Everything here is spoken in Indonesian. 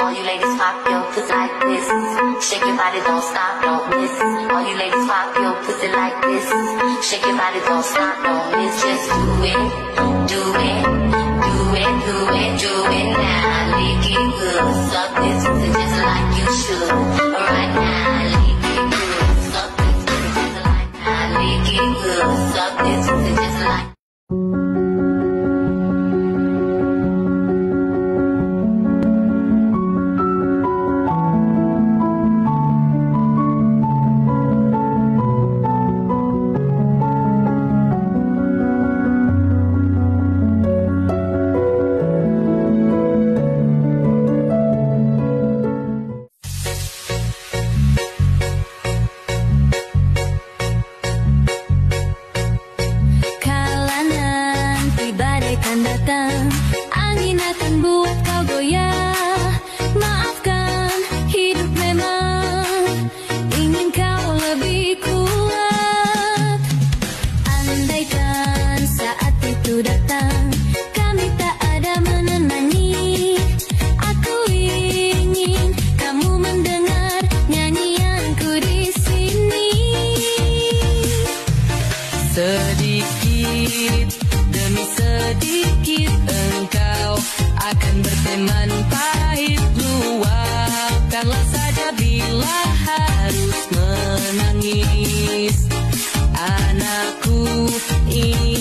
All you ladies pop your pussy like this. Shake your body, don't stop, don't miss. All you ladies pop your pussy like this. Shake your body, don't stop, don't miss. Just do it, do it, do it, do it, do it now. Lick it good, suck this pussy just like you should. Right now, lick it good, suck this pussy just like now. Lick it good, suck this pussy just like. Angin akan buat kau goyah. Maafkan, hidup memang ingin kau lebih kuat. Andaikan saat itu datang, kami tak ada menemani. Aku ingin kamu mendengar nyanyianku di sini. Sedikit demi sedikit engkau akan berteman pahit. Luapkanlah saja bila harus menangis. Anakku ini